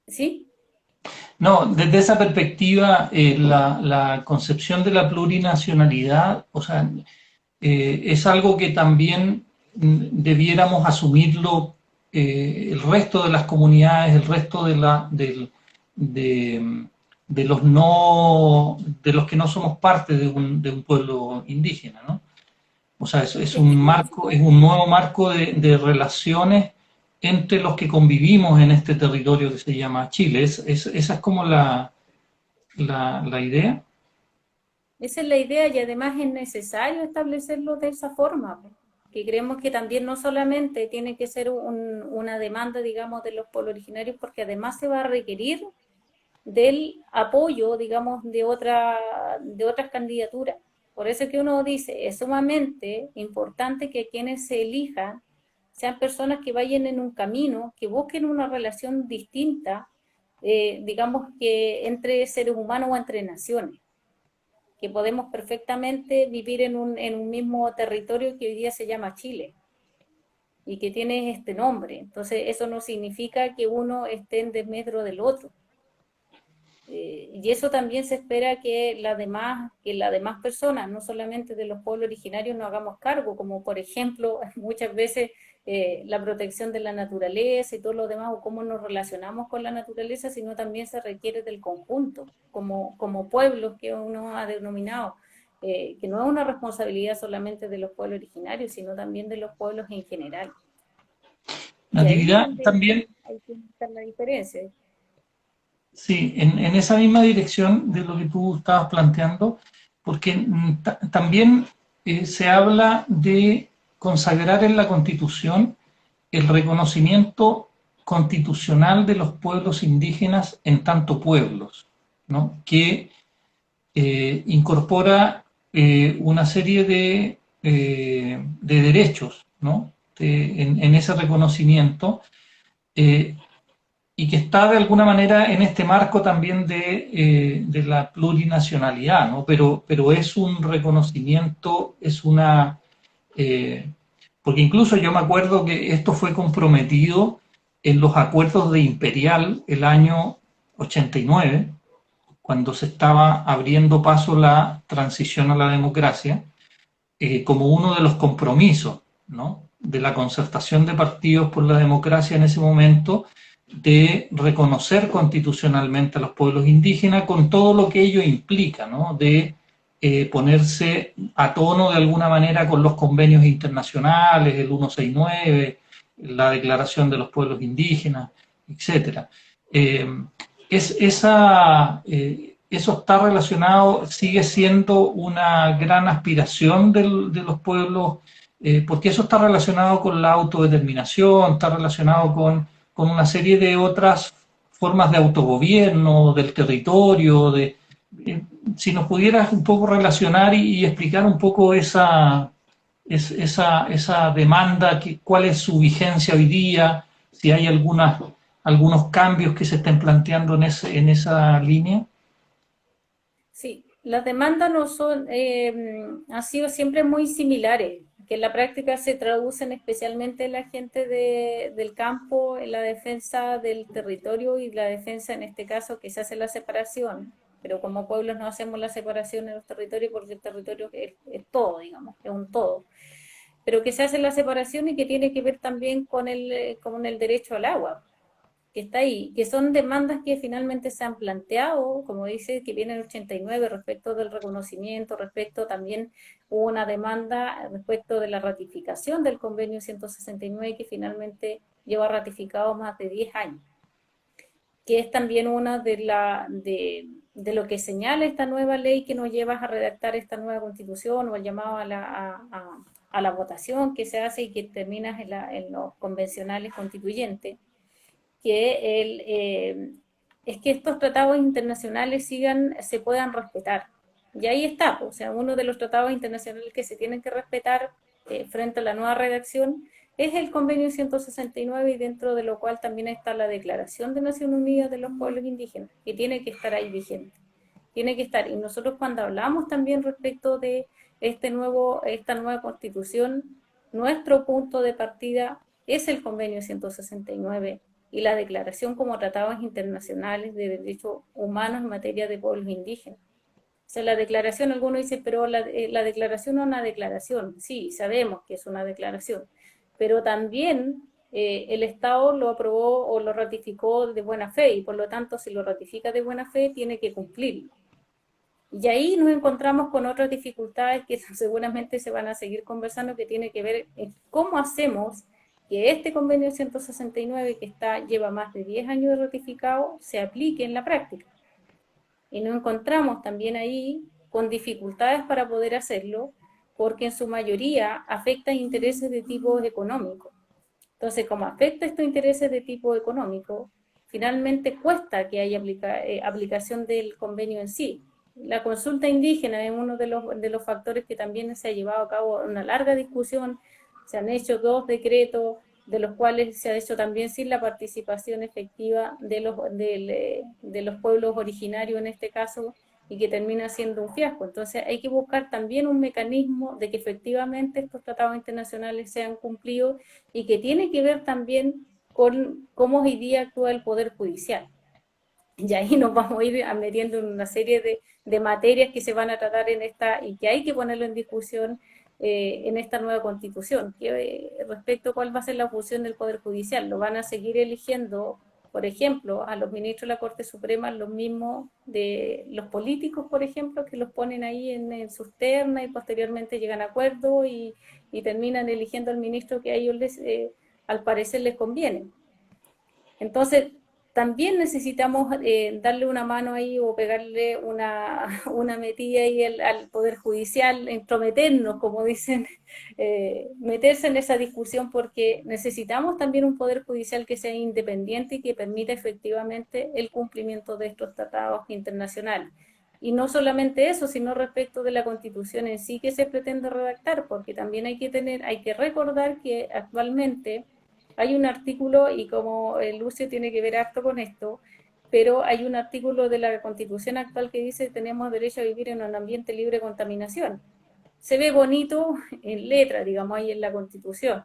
¿Sí? no, desde esa perspectiva, la concepción de la plurinacionalidad, o sea, es algo que también debiéramos asumirlo el resto de las comunidades, el resto de, de los no, de los que no somos parte de un pueblo indígena, ¿no? O sea, es Es un que marco, es un nuevo marco de relaciones entre los que convivimos en este territorio que se llama Chile. Esa es como la idea. esa es la idea y además es necesario establecerlo de esa forma, que creemos que también no solamente tiene que ser una demanda, digamos, de los pueblos originarios, porque además se va a requerir del apoyo, digamos, de otras candidaturas. Por eso es que uno dice, es sumamente importante que quienes se elijan sean personas que vayan en un camino, que busquen una relación distinta, digamos que entre seres humanos o entre naciones, que podemos perfectamente vivir en un mismo territorio que hoy día se llama Chile y que tiene este nombre. Entonces, eso no significa que uno esté en desmedro del otro. Y eso también se espera que las demás personas, no solamente de los pueblos originarios, nos hagamos cargo, como por ejemplo muchas veces la protección de la naturaleza y todo lo demás, o cómo nos relacionamos con la naturaleza, sino también se requiere del conjunto, como pueblos que uno ha denominado, que no es una responsabilidad solamente de los pueblos originarios, sino también de los pueblos en general. Y ahí es Natividad, donde también, hay que estar la diferencia. sí, en esa misma dirección de lo que tú estabas planteando, porque también se habla de consagrar en la Constitución el reconocimiento constitucional de los pueblos indígenas en tanto pueblos, ¿no? Que incorpora una serie de derechos, ¿no? En ese reconocimiento, eh, y que está de alguna manera en este marco también de la plurinacionalidad, ¿no? Pero es un reconocimiento, es una... porque incluso yo me acuerdo que esto fue comprometido en los acuerdos de Imperial el año 89, cuando se estaba abriendo paso la transición a la democracia, como uno de los compromisos, ¿no? De la concertación de partidos por la democracia en ese momento, de reconocer constitucionalmente a los pueblos indígenas con todo lo que ello implica, ¿no? De ponerse a tono de alguna manera con los convenios internacionales, el 169, la Declaración de los Pueblos Indígenas, etcétera. Eso está relacionado, sigue siendo una gran aspiración de los pueblos, porque eso está relacionado con la autodeterminación, está relacionado con una serie de otras formas de autogobierno, del territorio, eh, si nos pudieras un poco relacionar y explicar un poco esa demanda, cuál es su vigencia hoy día, si hay algunos cambios que se estén planteando en esa línea. Sí, las demandas no son, han sido siempre muy similares, que en la práctica se traducen especialmente en la gente del campo, en la defensa del territorio y la defensa, en este caso, que se hace la separación, pero como pueblos no hacemos la separación en los territorios porque el territorio es todo, digamos, es un todo, pero que se hace la separación y que tiene que ver también con el derecho al agua que está ahí, que son demandas que finalmente se han planteado, como dice, que viene el 89 respecto del reconocimiento, respecto también hubo una demanda respecto de la ratificación del convenio 169 que finalmente lleva ratificado más de 10 años, que es también una de lo que señala esta nueva ley que nos lleva a redactar esta nueva constitución o el llamado a la votación que se hace y que termina en los convencionales constituyentes que es que estos tratados internacionales se puedan respetar. Y ahí está, o sea, uno de los tratados internacionales que se tienen que respetar frente a la nueva redacción es el Convenio 169 y dentro de lo cual también está la Declaración de Naciones Unidas de los Pueblos Indígenas, que tiene que estar ahí vigente. Tiene que estar. Y nosotros cuando hablamos también respecto de esta nueva constitución, nuestro punto de partida es el Convenio 169 y la declaración como tratados internacionales de derechos humanos en materia de pueblos indígenas. O sea, la declaración, algunos dicen, pero la declaración no es una declaración. Sí, sabemos que es una declaración, pero también el Estado lo aprobó o lo ratificó de buena fe y por lo tanto, si lo ratifica de buena fe, tiene que cumplirlo. Y ahí nos encontramos con otras dificultades que seguramente se van a seguir conversando, que tiene que ver en cómo hacemos que este convenio 169, que lleva más de 10 años de ratificado, se aplique en la práctica. Y nos encontramos también ahí con dificultades para poder hacerlo, porque en su mayoría afecta intereses de tipo económico. Entonces, como afecta estos intereses de tipo económico, finalmente cuesta que haya aplicación del convenio en sí. La consulta indígena es uno de los factores que también se ha llevado a cabo una larga discusión. Se han hecho 2 decretos, de los cuales se ha hecho también sin la participación efectiva de los pueblos originarios en este caso, y que termina siendo un fiasco. Entonces hay que buscar también un mecanismo de que efectivamente estos tratados internacionales sean cumplidos y que tiene que ver también con cómo hoy día actúa el Poder Judicial. Y ahí nos vamos a ir metiendo en una serie de materias que se van a tratar en esta y que hay que ponerlo en discusión en esta nueva constitución. Respecto a cuál va a ser la función del Poder Judicial, lo van a seguir eligiendo, por ejemplo, a los ministros de la Corte Suprema, los mismos de los políticos, por ejemplo, que los ponen ahí en sus ternas y posteriormente llegan a acuerdos y terminan eligiendo al ministro que a ellos al parecer les conviene. Entonces, también necesitamos darle una mano ahí o pegarle una metida ahí al Poder Judicial, entrometernos, como dicen, meterse en esa discusión porque necesitamos también un Poder Judicial que sea independiente y que permita efectivamente el cumplimiento de estos tratados internacionales. Y no solamente eso, sino respecto de la Constitución en sí que se pretende redactar, porque también hay que recordar que actualmente hay un artículo, y como Lucio tiene que ver harto con esto, pero hay un artículo de la Constitución actual que dice que tenemos derecho a vivir en un ambiente libre de contaminación. Se ve bonito en letra, digamos, ahí en la Constitución,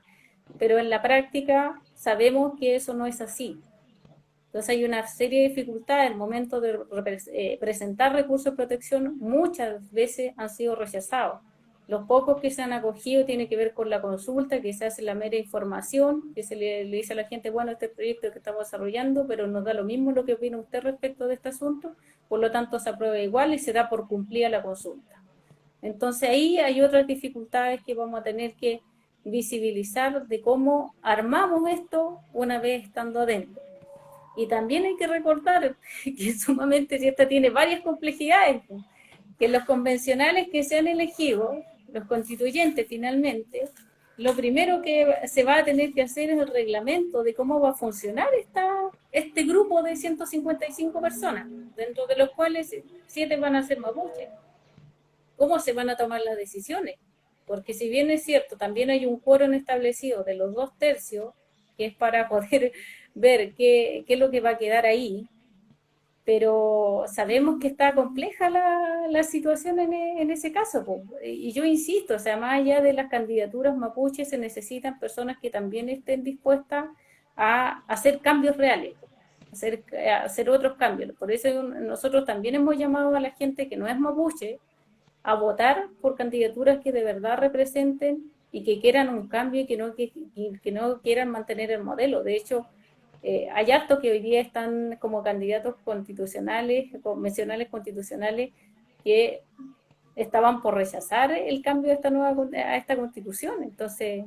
pero en la práctica sabemos que eso no es así. Entonces hay una serie de dificultades. En el momento de presentar recursos de protección, muchas veces han sido rechazados. Los pocos que se han acogido tiene que ver con la consulta, que se hace la mera información, que se le dice a la gente, bueno, este proyecto que estamos desarrollando, pero nos da lo mismo lo que opina usted respecto de este asunto, por lo tanto se aprueba igual y se da por cumplida la consulta. Entonces ahí hay otras dificultades que vamos a tener que visibilizar de cómo armamos esto una vez estando adentro. Y también hay que recordar que sumamente si esta tiene varias complejidades, que los convencionales que se han elegido, los constituyentes finalmente, lo primero que se va a tener que hacer es el reglamento de cómo va a funcionar este grupo de 155 personas, dentro de los cuales 7 van a ser mapuches. ¿Cómo se van a tomar las decisiones? Porque si bien es cierto, también hay un quórum establecido de los 2/3, que es para poder ver qué es lo que va a quedar ahí, pero sabemos que está compleja la situación en ese caso. Po. Y yo insisto, o sea, más allá de las candidaturas mapuches, se necesitan personas que también estén dispuestas a hacer cambios reales, hacer otros cambios. Por eso nosotros también hemos llamado a la gente que no es mapuche a votar por candidaturas que de verdad representen y que quieran un cambio y que no quieran mantener el modelo. De hecho, hay actos que hoy día están como candidatos constitucionales, convencionales constitucionales, que estaban por rechazar el cambio de a esta constitución. Entonces,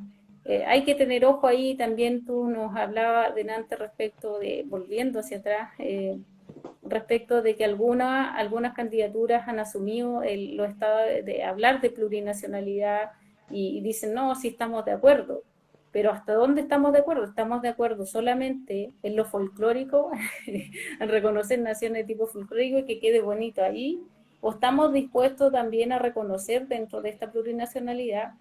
hay que tener ojo ahí. También tú nos hablabas delante respecto de, volviendo hacia atrás, respecto de que algunas candidaturas han asumido lo estado de hablar de plurinacionalidad y dicen, no, sí estamos de acuerdo. Pero ¿hasta dónde estamos de acuerdo? ¿Estamos de acuerdo solamente en lo folclórico, en reconocer naciones de tipo folclórico y que quede bonito ahí? ¿O estamos dispuestos también a reconocer dentro de esta plurinacionalidad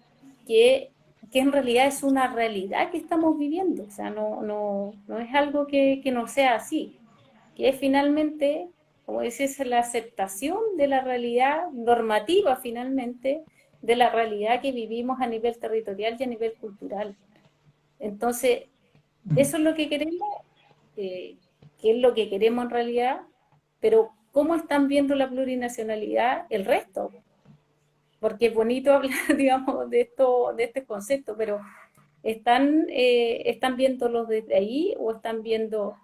que en realidad es una realidad que estamos viviendo? O sea, no es algo que no sea así, que es finalmente, como dices, la aceptación de la realidad normativa finalmente, de la realidad que vivimos a nivel territorial y a nivel cultural. Entonces, eso es lo que queremos, que es lo que queremos en realidad, pero ¿cómo están viendo la plurinacionalidad el resto? Porque es bonito hablar, digamos, de este concepto, pero ¿están viéndolos desde ahí o están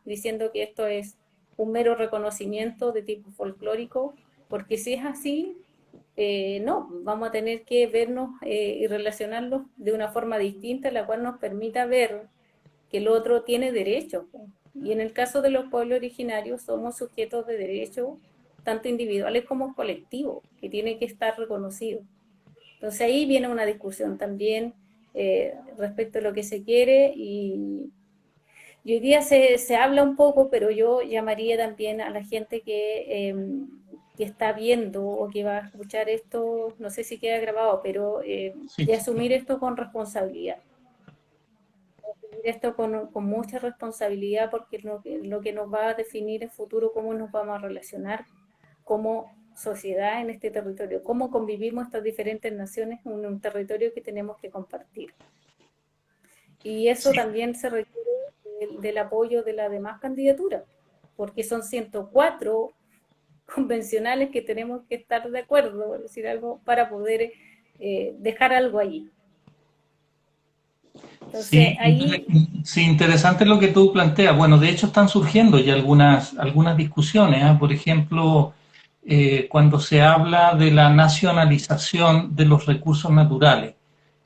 diciendo que esto es un mero reconocimiento de tipo folclórico? Porque si es así, no, vamos a tener que vernos y relacionarlos de una forma distinta, la cual nos permita ver que el otro tiene derechos. Y en el caso de los pueblos originarios somos sujetos de derechos, tanto individuales como colectivos, que tiene que estar reconocido. Entonces ahí viene una discusión también respecto a lo que se quiere y hoy día se habla un poco, pero yo llamaría también a la gente que está viendo o que va a escuchar esto, no sé si queda grabado, pero Sí, de sí, asumir esto con responsabilidad. Asumir esto con mucha responsabilidad porque lo que nos va a definir en futuro cómo nos vamos a relacionar como sociedad en este territorio, cómo convivimos estas diferentes naciones en un territorio que tenemos que compartir. Y eso sí, también se requiere del apoyo de las demás candidaturas, porque son 104 convencionales que tenemos que estar de acuerdo, por decir algo, para poder dejar algo allí. Entonces, Sí, ahí... sí, interesante lo que tú planteas. Bueno, de hecho están surgiendo ya algunas discusiones, ¿eh? Por ejemplo, cuando se habla de la nacionalización de los recursos naturales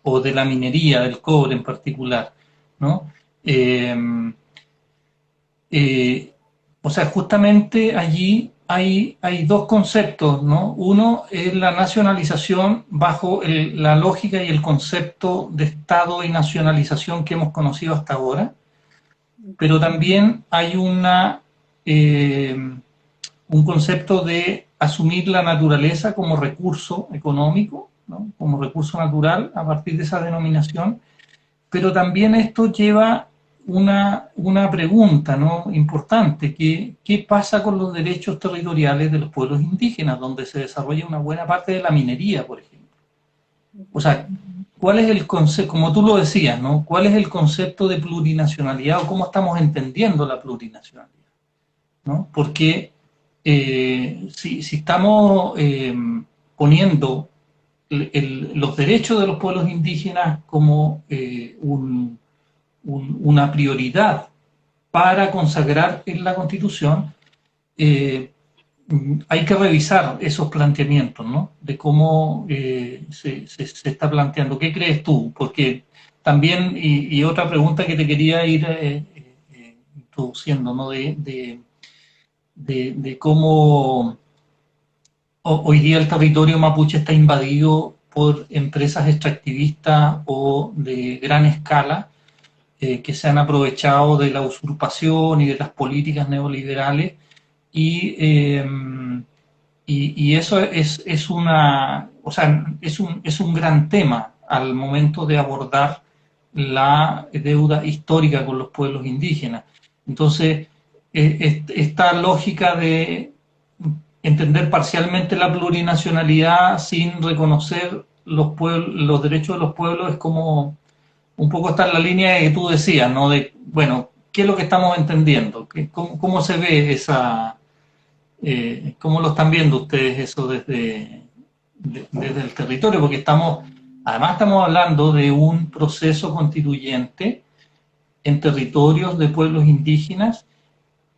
o de la minería, del cobre en particular, ¿no? Eh, eh, o sea, justamente allí hay dos conceptos, ¿no? Uno es la nacionalización bajo la lógica y el concepto de Estado y nacionalización que hemos conocido hasta ahora, pero también hay eh, un concepto de asumir la naturaleza como recurso económico, ¿no? Como recurso natural a partir de esa denominación, pero también esto lleva una pregunta, ¿no? Importante, ¿qué pasa con los derechos territoriales de los pueblos indígenas, donde se desarrolla una buena parte de la minería, por ejemplo? O sea, ¿cuál es el concepto, como tú lo decías, ¿no? ¿Cuál es el concepto de plurinacionalidad o cómo estamos entendiendo la plurinacionalidad? ¿No? Porque si estamos poniendo los derechos de los pueblos indígenas como una prioridad para consagrar en la Constitución, eh, hay que revisar esos planteamientos, ¿no? De cómo se está planteando. ¿Qué crees tú? Porque también, y otra pregunta que te quería ir introduciendo, ¿no? De cómo hoy día el territorio mapuche está invadido por empresas extractivistas o de gran escala que se han aprovechado de la usurpación y de las políticas neoliberales y, eh, y eso o sea, es un gran tema al momento de abordar la deuda histórica con los pueblos indígenas. Entonces, esta lógica de entender parcialmente la plurinacionalidad sin reconocer los derechos de los pueblos es como un poco está en la línea que tú decías, ¿no? De, bueno, ¿qué es lo que estamos entendiendo? ¿Cómo se ve cómo lo están viendo ustedes eso desde el territorio? Porque además estamos hablando de un proceso constituyente en territorios de pueblos indígenas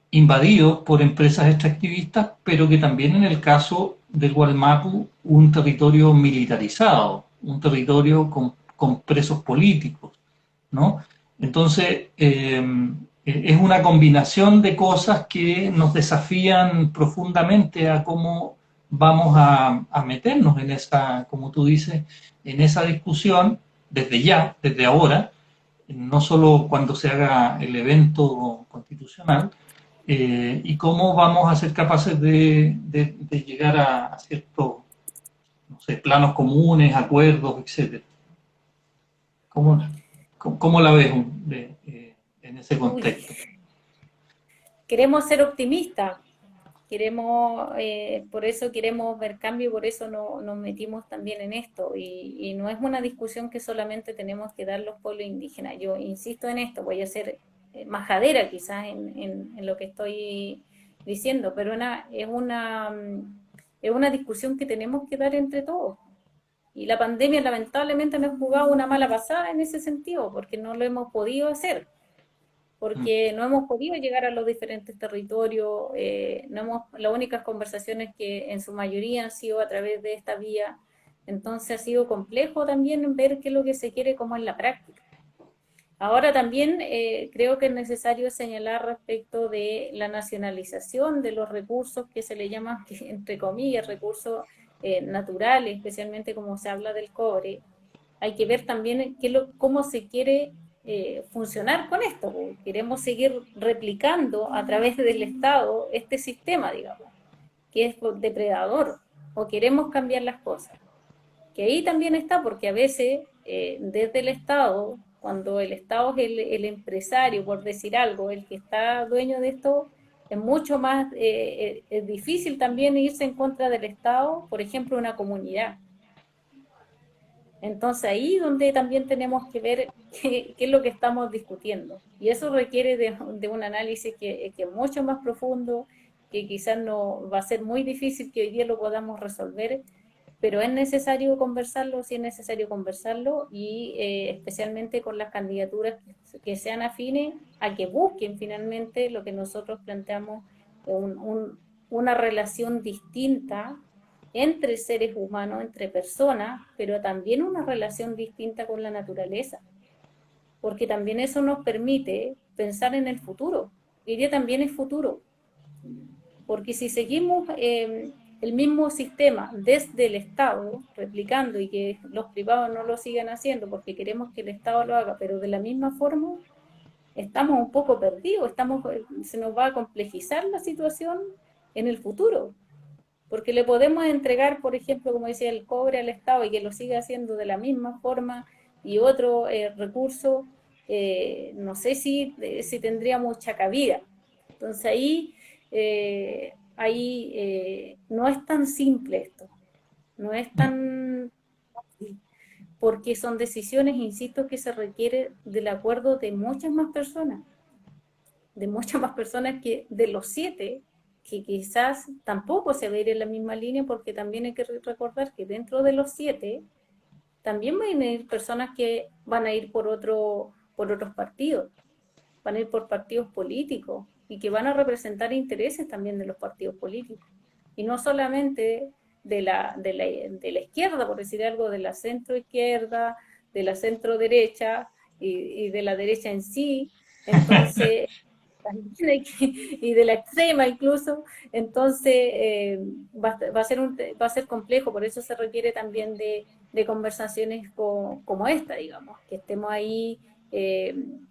invadidos por empresas extractivistas, pero que también en el caso del Gualmapu, un territorio militarizado, un territorio con presos políticos, ¿no? Entonces, es una combinación de cosas que nos desafían profundamente a cómo vamos a meternos en esa, como tú dices, en esa discusión desde ya, desde ahora, no solo cuando se haga el evento constitucional, y cómo vamos a ser capaces de llegar a ciertos, no sé, planos comunes, acuerdos, etcétera. ¿Cómo, cómo la ves en ese Uy, contexto? queremos ser optimistas, queremos, por eso queremos ver cambio, por eso nos metimos también en esto. Y no es una discusión que solamente tenemos que dar los pueblos indígenas. Yo insisto en esto, voy a ser majadera quizás en lo que estoy diciendo, pero es una discusión que tenemos que dar entre todos. Y la pandemia lamentablemente nos ha jugado una mala pasada en ese sentido, porque no lo hemos podido hacer, porque no hemos podido llegar a los diferentes territorios, no hemos, las únicas conversaciones que en su mayoría han sido a través de esta vía, entonces ha sido complejo también ver qué es lo que se quiere como en la práctica. Ahora también creo que es necesario señalar respecto de la nacionalización de los recursos que se le llaman, entre comillas, recursos naturales, especialmente como se habla del cobre. Hay que ver también cómo se quiere funcionar con esto. Queremos seguir replicando a través del Estado este sistema, digamos, que es depredador, o queremos cambiar las cosas. Que ahí también está, porque a veces desde el Estado, cuando el Estado es el empresario, por decir algo, el que está dueño de esto, es mucho más es difícil también irse en contra del Estado, por ejemplo, una comunidad. Entonces ahí donde también tenemos que ver qué es lo que estamos discutiendo. Y eso requiere de un análisis que es mucho más profundo, que quizás no va a ser muy difícil que hoy día lo podamos resolver, pero es necesario conversarlo, sí es necesario conversarlo, y especialmente con las candidaturas que sean afines a que busquen finalmente lo que nosotros planteamos, una relación distinta entre seres humanos, entre personas, pero también una relación distinta con la naturaleza, porque también eso nos permite pensar en el futuro. Hoy día también es futuro, porque si seguimos el mismo sistema desde el Estado, replicando, y que los privados no lo sigan haciendo porque queremos que el Estado lo haga, pero de la misma forma, estamos un poco perdidos, se nos va a complejizar la situación en el futuro, porque le podemos entregar, por ejemplo, como decía, el cobre al Estado y que lo siga haciendo de la misma forma, y otro recurso, no sé si tendría mucha cabida. Entonces no es tan simple esto, no es tan fácil, porque son decisiones, insisto, que se requiere del acuerdo de muchas más personas que de los 7, que quizás tampoco se va a ir en la misma línea, porque también hay que recordar que dentro de los 7 también van a ir personas que van a ir por otros partidos, van a ir por partidos políticos y que van a representar intereses también de los partidos políticos. Y no solamente de la izquierda, por decir algo, de la centro izquierda, de la centro derecha y de la derecha en sí. Entonces, y de la extrema incluso. Entonces va a ser complejo, por eso se requiere también de conversaciones como esta, digamos, que estemos ahí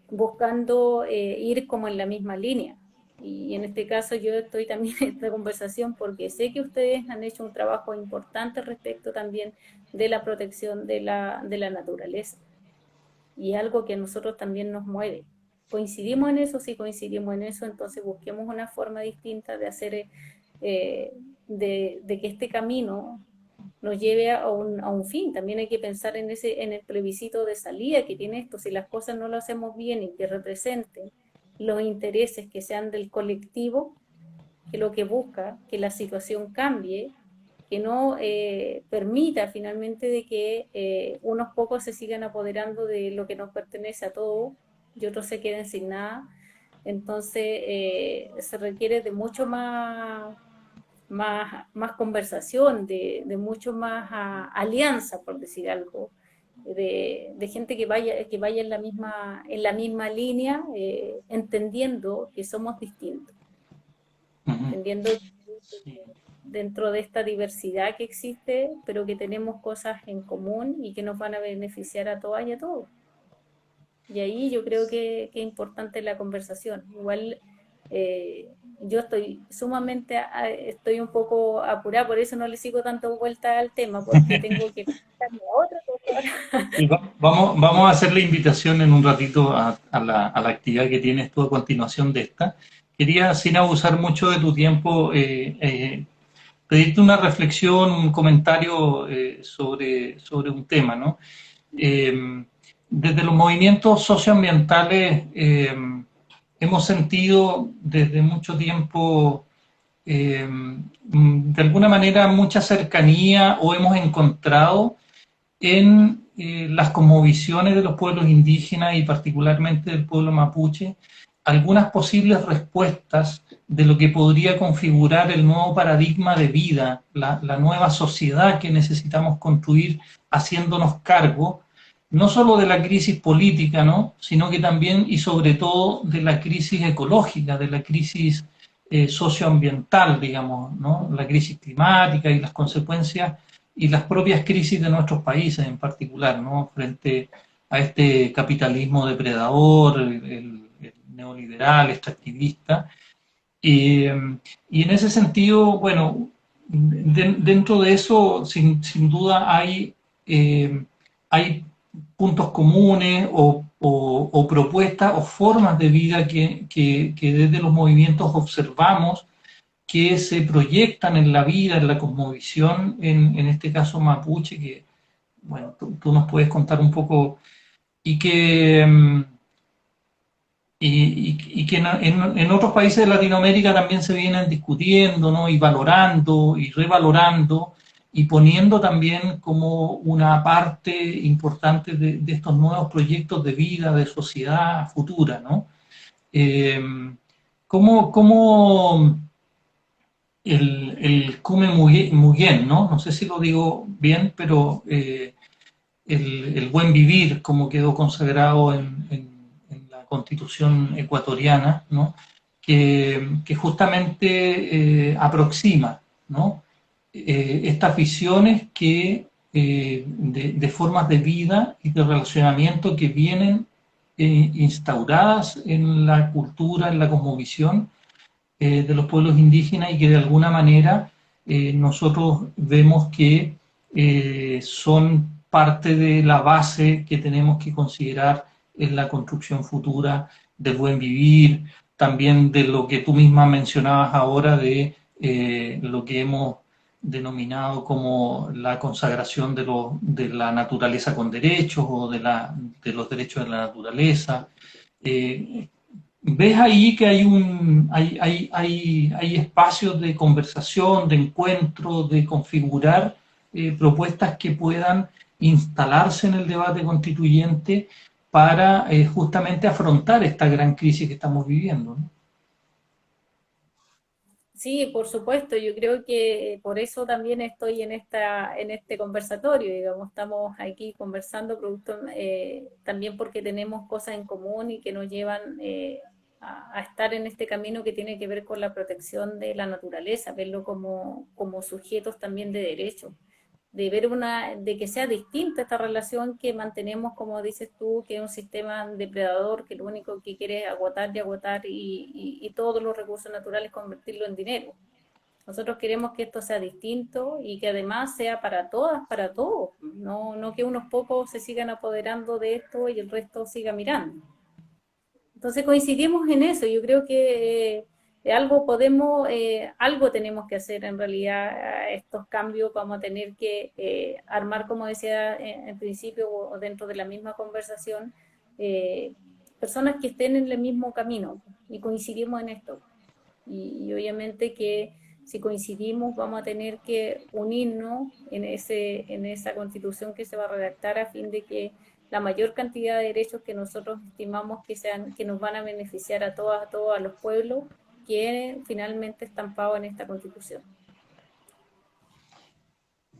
buscando ir como en la misma línea. Y en este caso yo estoy también en esta conversación porque sé que ustedes han hecho un trabajo importante respecto también de la protección de la naturaleza, y algo que a nosotros también nos mueve. ¿Coincidimos en eso? Si coincidimos en eso, entonces busquemos una forma distinta de hacer, de que este camino nos lleve a un fin. También hay que pensar en el plebiscito de salida que tiene esto. Si las cosas no lo hacemos bien y que representen los intereses que sean del colectivo, que lo que busca que la situación cambie, que no permita finalmente de que unos pocos se sigan apoderando de lo que nos pertenece a todos y otros se queden sin nada. Entonces se requiere de mucho más conversación, de mucho más alianza, por decir algo, de gente que vaya en la misma línea, entendiendo que somos distintos, entendiendo Sí. dentro de esta diversidad que existe, pero que tenemos cosas en común y que nos van a beneficiar a todas y a todos. Y ahí yo creo que es importante la conversación. Igual yo estoy un poco apurada, por eso no le sigo tanto vuelta al tema, porque tengo que pasarme a otra cosa. Y vamos a hacer la invitación en un ratito a la actividad que tienes tú a continuación de esta. Quería, sin abusar mucho de tu tiempo, pedirte una reflexión, un comentario sobre un tema, ¿no? Desde los movimientos socioambientales hemos sentido desde mucho tiempo de alguna manera mucha cercanía, o hemos encontrado en las cosmovisiones de los pueblos indígenas y particularmente del pueblo mapuche algunas posibles respuestas de lo que podría configurar el nuevo paradigma de vida, la nueva sociedad que necesitamos construir, haciéndonos cargo no solo de la crisis política, ¿no?, sino que también y sobre todo de la crisis ecológica, de la crisis socioambiental, digamos, ¿no?, la crisis climática y las consecuencias y las propias crisis de nuestros países en particular, ¿no?, frente a este capitalismo depredador, el neoliberal, extractivista. Y en ese sentido, bueno, dentro de eso, sin duda hay puntos comunes o propuestas o formas de vida que desde los movimientos observamos que se proyectan en la vida, en la cosmovisión, en este caso mapuche, que bueno, tú nos puedes contar un poco y que, y que en otros países de Latinoamérica también se vienen discutiendo, ¿no? Y valorando y revalorando y poniendo también como una parte importante de estos nuevos proyectos de vida, de sociedad futura, ¿no? Eh, cómo el Kume Mugen, ¿no? No sé si lo digo bien, pero el buen vivir, como quedó consagrado en la Constitución ecuatoriana, ¿no? Que justamente aproxima, ¿no? Estas visiones que, de formas de vida y de relacionamiento que vienen instauradas en la cultura, en la cosmovisión de los pueblos indígenas y que de alguna manera nosotros vemos que son parte de la base que tenemos que considerar en la construcción futura del buen vivir, también de lo que tú misma mencionabas ahora de lo que hemos denominado como la consagración de la naturaleza con derechos o de los derechos de la naturaleza. Eh, ¿Ves ahí que hay espacios de conversación, de encuentro, de configurar propuestas que puedan instalarse en el debate constituyente para justamente afrontar esta gran crisis que estamos viviendo, ¿no? Sí, por supuesto, yo creo que por eso también estoy en este conversatorio, digamos, estamos aquí conversando producto, también porque tenemos cosas en común y que nos llevan a estar en este camino que tiene que ver con la protección de la naturaleza, verlo como sujetos también de derechos, de ver de que sea distinta esta relación que mantenemos, como dices tú, que es un sistema depredador que lo único que quiere es agotar y agotar y todos los recursos naturales convertirlo en dinero. Nosotros queremos que esto sea distinto y que además sea para todas, para todos, no que unos pocos se sigan apoderando de esto y el resto siga mirando. Entonces coincidimos en eso. Yo creo que algo tenemos que hacer en realidad a estos cambios. Vamos a tener que armar, como decía en principio o dentro de la misma conversación, eh, personas que estén en el mismo camino y coincidimos en esto. Y obviamente que si coincidimos vamos a tener que unirnos en esa constitución que se va a redactar a fin de que la mayor cantidad de derechos que nosotros estimamos que nos van a beneficiar a todos, a los pueblos, queden finalmente estampados en esta constitución.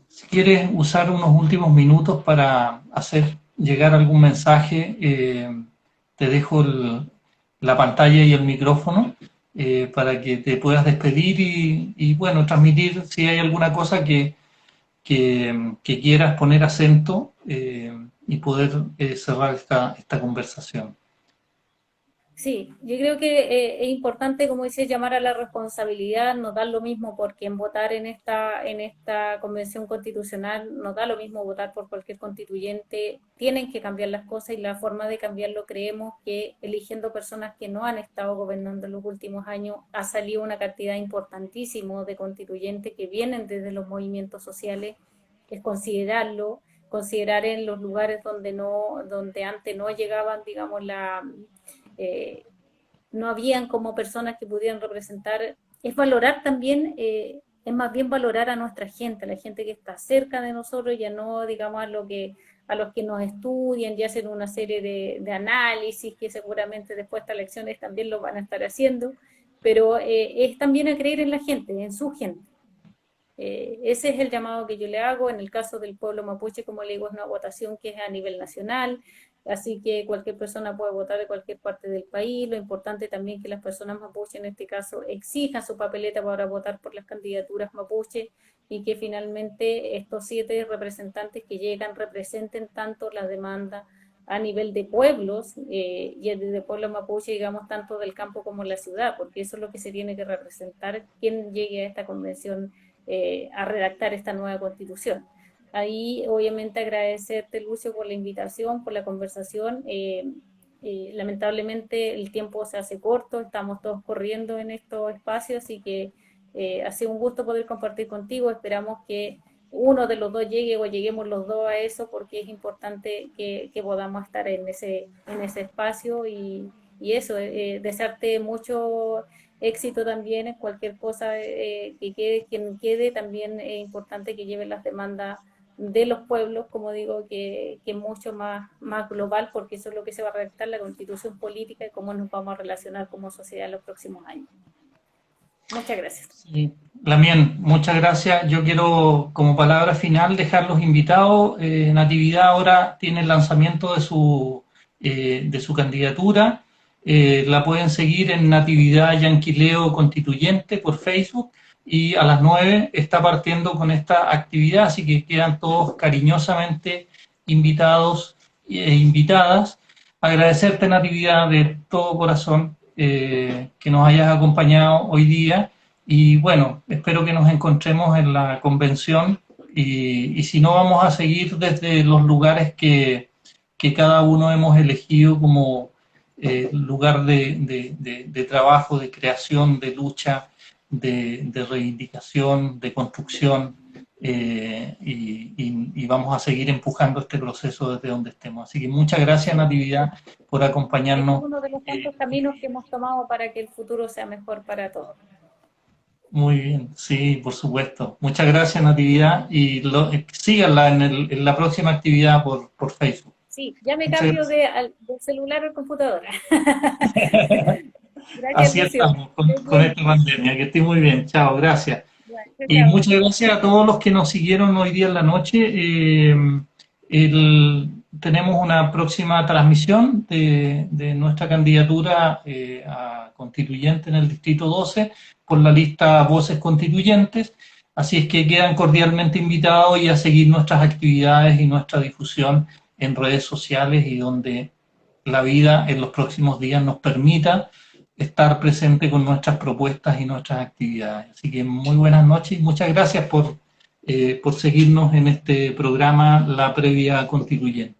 Si quieres usar unos últimos minutos para hacer llegar algún mensaje, te dejo la pantalla y el micrófono para que te puedas despedir y, bueno, transmitir si hay alguna cosa que quieras poner acento y poder cerrar esta conversación. Sí, yo creo que es importante, como dices, llamar a la responsabilidad, no da lo mismo por quién votar en esta convención constitucional, no da lo mismo votar por cualquier constituyente, tienen que cambiar las cosas y la forma de cambiarlo creemos que eligiendo personas que no han estado gobernando en los últimos años ha salido una cantidad importantísima de constituyentes que vienen desde los movimientos sociales, es considerarlo, considerar en los lugares donde antes no llegaban, digamos, eh, no habían como personas que pudieran representar, es valorar también, es más bien valorar a nuestra gente, a la gente que está cerca de nosotros, ya no digamos a los que nos estudian y hacen una serie de análisis que seguramente después de estas elecciones también lo van a estar haciendo, pero es también a creer en la gente, en su gente. Ese es el llamado que yo le hago. En el caso del pueblo mapuche, como le digo, es una votación que es a nivel nacional, así que cualquier persona puede votar de cualquier parte del país. Lo importante también es que las personas mapuche, en este caso, exijan su papeleta para votar por las candidaturas mapuche y que finalmente estos 7 representantes que llegan representen tanto la demanda a nivel de pueblos y de pueblos mapuche, digamos, tanto del campo como la ciudad, porque eso es lo que se tiene que representar quien llegue a esta convención a redactar esta nueva constitución. Ahí obviamente agradecerte, Lucio, por la invitación, por la conversación. Lamentablemente el tiempo se hace corto, estamos todos corriendo en estos espacios, así que ha sido un gusto poder compartir contigo. Esperamos que uno de los dos llegue o lleguemos los dos a eso, porque es importante que podamos estar en ese espacio y eso, desearte mucho éxito también en cualquier cosa que quede, quien quede, también es importante que lleven las demandas de los pueblos, como digo, que mucho más global, porque eso es lo que se va a redactar la constitución política y cómo nos vamos a relacionar como sociedad en los próximos años. Muchas gracias. Sí. Lamien, muchas gracias. Yo quiero, como palabra final, dejar los invitados. Natividad ahora tiene el lanzamiento de su candidatura. La pueden seguir en Natividad Yanquileo Constituyente por Facebook y a las 9 está partiendo con esta actividad, así que quedan todos cariñosamente invitados e invitadas. Agradecerte, Natividad, de todo corazón que nos hayas acompañado hoy día y bueno, espero que nos encontremos en la convención y si no vamos a seguir desde los lugares que cada uno hemos elegido como lugar de trabajo, de creación, de lucha, de reivindicación, de construcción y vamos a seguir empujando este proceso desde donde estemos. Así que muchas gracias, Natividad, por acompañarnos. Es uno de los tantos caminos que hemos tomado para que el futuro sea mejor para todos. Muy bien, sí, por supuesto. Muchas gracias, Natividad, y síganla en la próxima actividad por Facebook. Sí, ya me Muchas cambio gracias. de celular a computadora. Gracias, Así Lucio. estamos con esta pandemia. Que esté muy bien. Chao, gracias. Bueno, Y chao. muchas gracias a todos los que nos siguieron hoy día en la noche. Tenemos una próxima transmisión de nuestra candidatura a constituyente en el Distrito 12 por la lista Voces Constituyentes. Así es que quedan cordialmente invitados y a seguir nuestras actividades y nuestra difusión en redes sociales y donde la vida en los próximos días nos permita estar presente con nuestras propuestas y nuestras actividades. Así que muy buenas noches y muchas gracias por seguirnos en este programa La Previa Constituyente.